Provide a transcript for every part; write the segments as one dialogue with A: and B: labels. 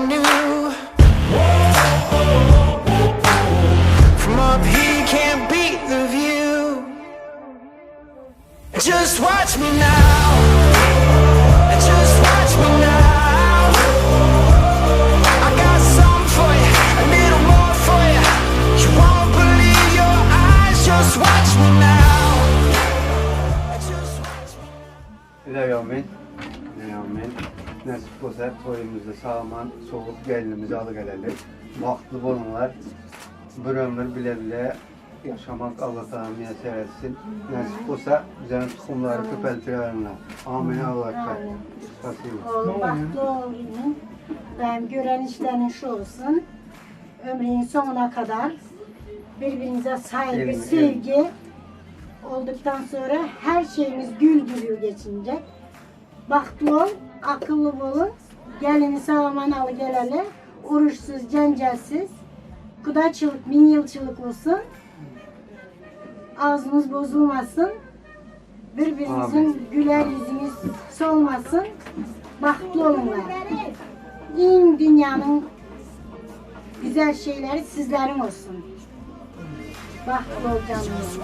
A: new. From up here can't beat the view. Just watch me now. Just watch me now. I got something for you, a little more for you. You won't believe your eyes. Just watch me now. Just watch me now.
B: İlahi nasip olsa toyumuzda sağman, soğuk gelinimizi alıgelelim. Vakti bulunlar. Bir ömür bile bile yaşamak Allah Teala Miyesser etsin. Nasip olsa bizden tukumları köpeltilerine. Amin Allah'a.
C: Oğlum baktı oğlunun. Benim gören işlerin şu olsun. Ömrünün sonuna kadar birbirinize saygı, sevgi olduktan sonra her şeyimiz gül gülüyor geçince. Baktı ol, akıllı olun. Gelini sağlaman alı geleli. Oruçsuz, cencelsiz. Kudaçılık, 1000 yılçılık olsun. Ağzınız bozulmasın. Birbirinizin güler yüzünüz solmasın. Baktlı olunlar. Din dünyanın güzel şeyleri sizlerin olsun. Baktlı olacağınız.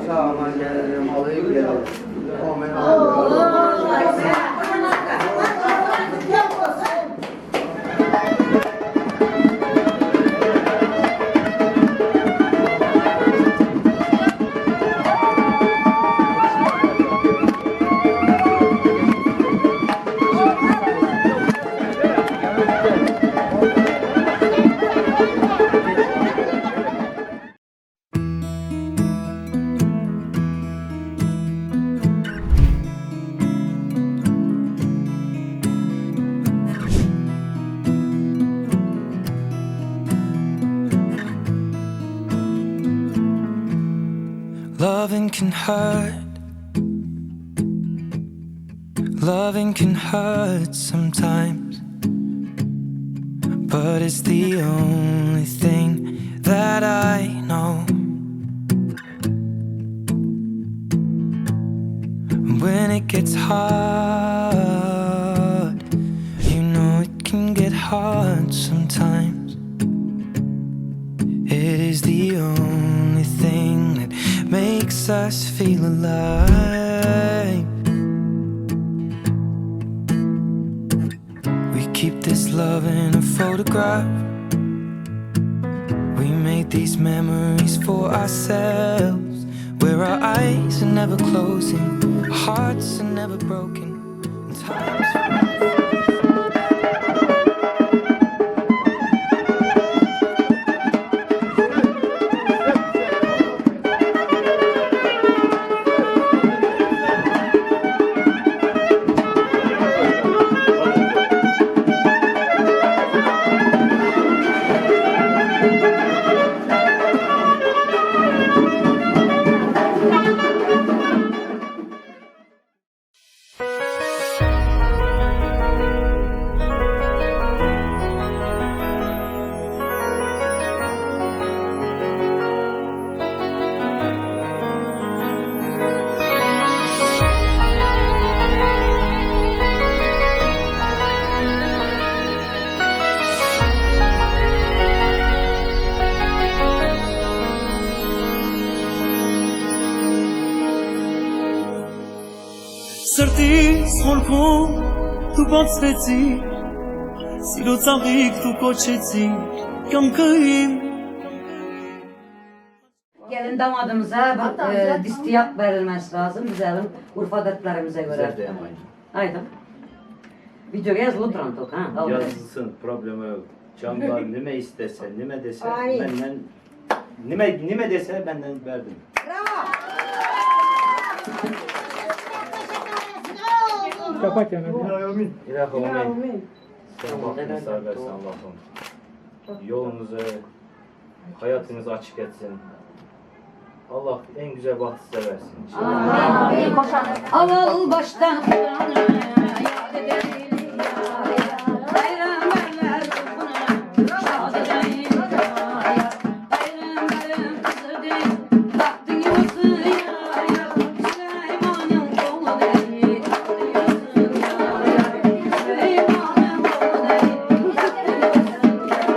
B: Sağman gelirim, alayım gelirim. Amin Allah'a.
A: Loving can hurt. Loving can hurt sometimes, but it's the only thing that I know. When it gets hard, you know it can get hard sometimes. It is the only thing makes us feel alive. We keep this love in a photograph. We made these memories for ourselves, where our eyes are never closing, our hearts are never broken, and times
D: Սրտի խորքում դու բացվեցի, սիրո ծաղիկ դու կոչեցի, կյանքը իմ.
E: Gelin damadımıza distiyat verilmesi lazım güzelim Urfa adetlerimize göre. Haydi. Videoya yazılı duran tok ha.
F: Yazılsın, problemi yok. Canlar nime istese, nime dese
C: Ay.
F: benden nime dese benden verdim.
D: Kapat hemen.
F: İlahi amin. Sen bahtını sağ versin Allah'ım. Yolunuzu, hayatınızı açık etsin. Allah en güzel bahtı size versin inşallah.
E: Aval baştan yad edelim Peygamberler ruhunu şad edelim Peygamberin kızıdır baktın yuvası yar Süleyman'ın oğlu değil tatlıyorsun yar Süleyman'ın oğlu değil tatlıyorsun yar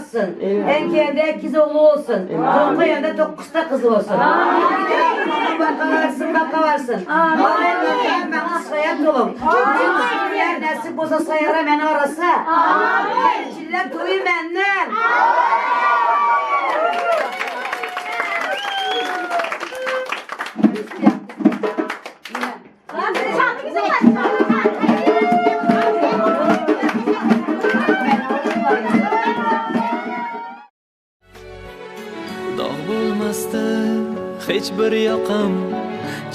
E: batsın. Enke'de 8 oğlu olsun. Tolkaya'da 9'da kızı olsun. Baka varsın. Ben asraya dolum. Cümleler nasip olsa sayara beni arasa. Çiller toyu benden.
G: Dağ bo'lmasdi hech bir yoqim,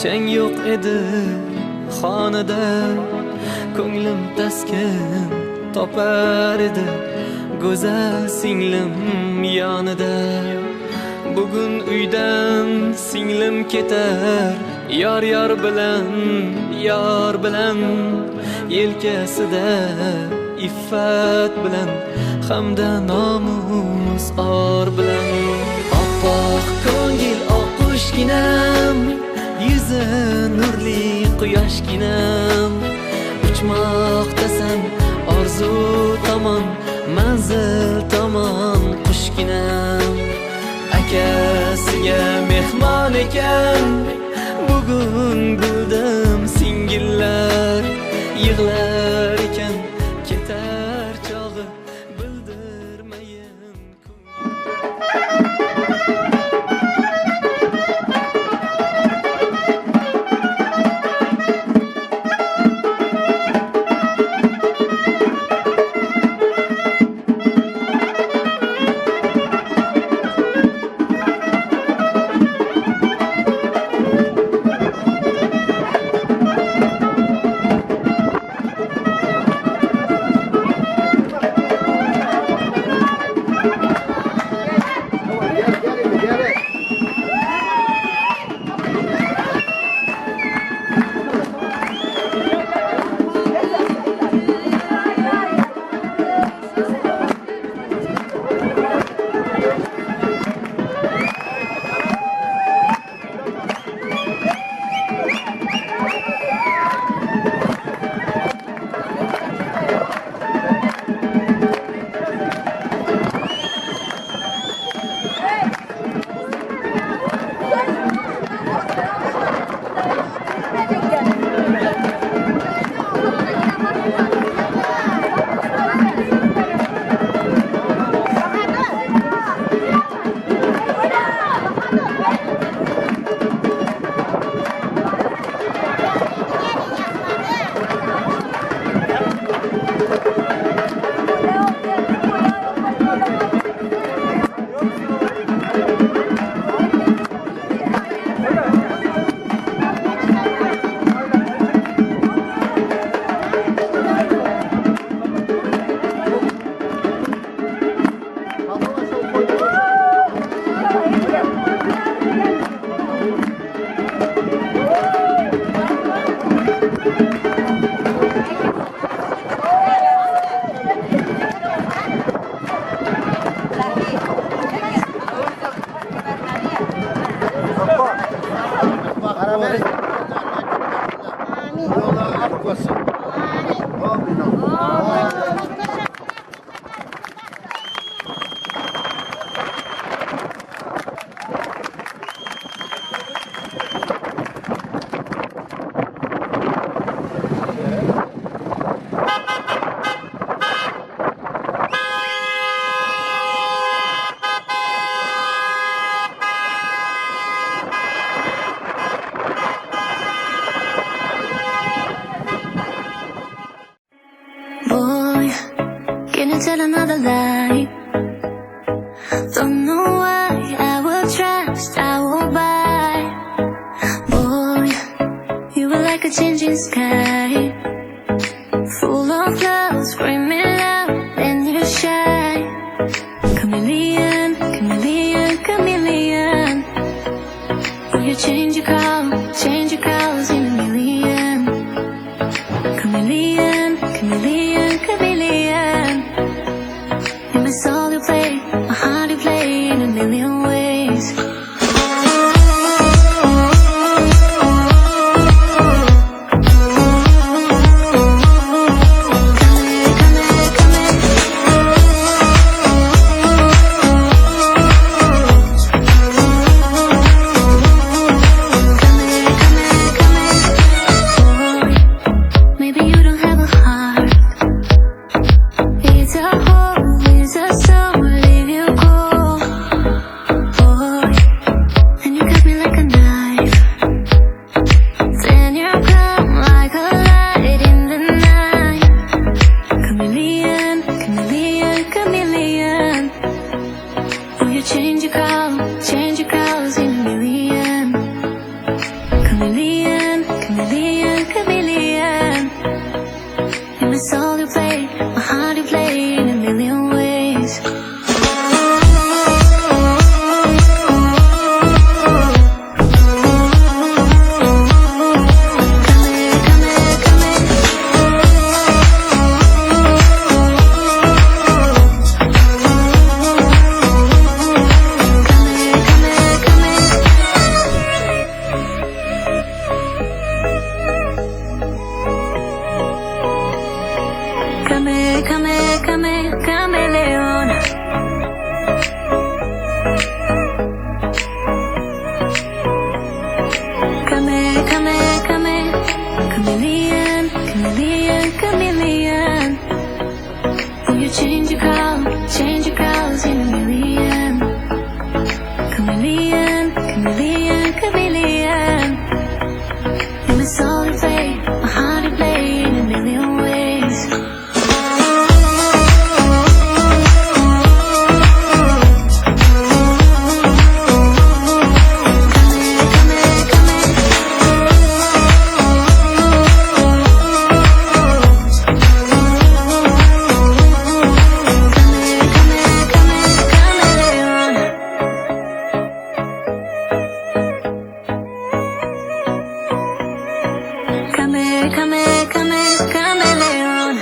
G: chang yo'q edi xonada. Ko'nglim taskin topar edi go'zal singlim yonida. Bugun uydan singlim ketar, yor bilan yelkasida iffat bilan hamda nomus or bilan. Oppoq ko'ngil oqushginam, yuzi nurli quyoshginam. Uchmoqdasan orzu tomon, manzil tomon qushginam. Akasiga mehmon ekan, bugun bildim singillar yig'lar ekan, ketar chog'i bildirmayin.
H: Tell another lie. Don't know why I will trust, I will buy. Boy, you were like a changing sky, full of love, screaming loud, then you shine. Chameleon, chameleon, chameleon. Will you change your colors in a million? Chameleon, chameleon, chameleon. In my soul you play, my heart you play in a million ways. Cameleon. Chameleon, chameleon. Will you change your colors in a million? Chameleon, chameleon. And it's all in fate, my heart is playing in a million ways. Cameleon.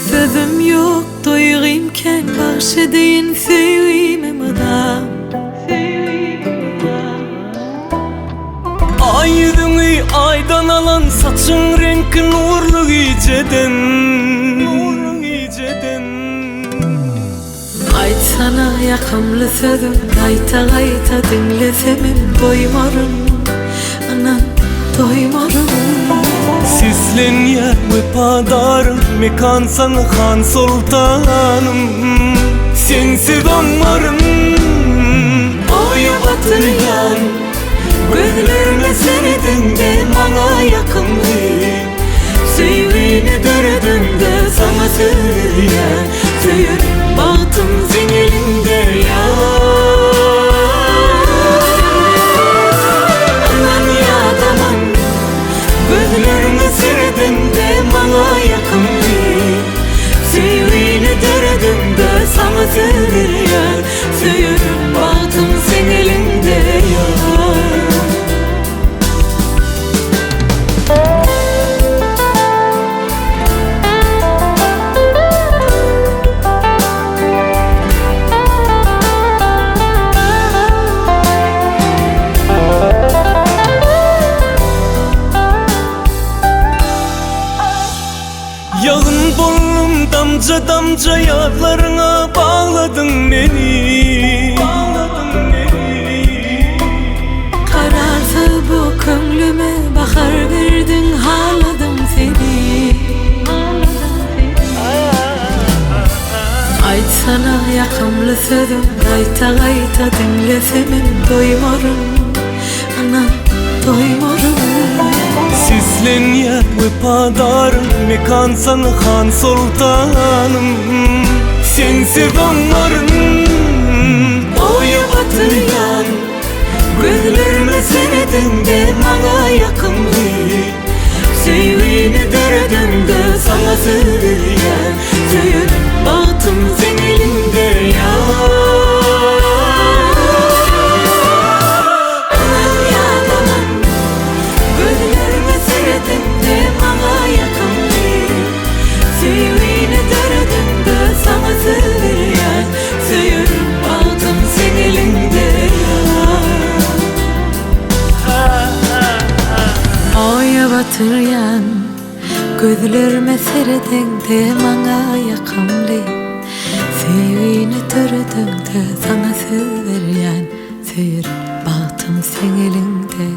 G: Sözüm yok doyurayımken karşı deyin sevime madam. Aydını aydan alan saçın renkin uğurlu geceden. Aytsana yakamlı sözüm gayta gayta dinlesemem doymarım. Anam doymarım. Sizlen yer vefadarım mekansan han sultanım. Sensiz onlarım oyu batıryan. Gözlerine seredin de bana yakındı. Sevini döredin de sana söyleyen. Söyür bahtım senin elinde ya. Aman ya aman. Gözlerine seredin de bana yakındı. Sevini döredin de sana söyleyen. Söyür bahtım senin elinde ya. Yağın bollum damca damca yarlarına bağladın beni. Kararsa bu kömlüme bakar verdin haladım seni. Aytsana yakamlı sözüm gayta gayta dinlesemem doymarım. Ana doymarım. Sizlen yer vefadarım mekansan han sultanım. Sensiz onlarım oyu batıryan. Gözlerime seredin de bana yakındı. Sevini deredin de sana söyleyen. Söyür bahtım senin elinde ya. Aman ya aman. Gözlerime seredin de bana yakındı. Sevini deredin de sana söyleyen. Söyür bahtım senin elinde ya. Oya batıryan. Gözlerime seredin de bana yakındı. Sevini deredin de sana söz veryen. Söyür bahtım senin elinde.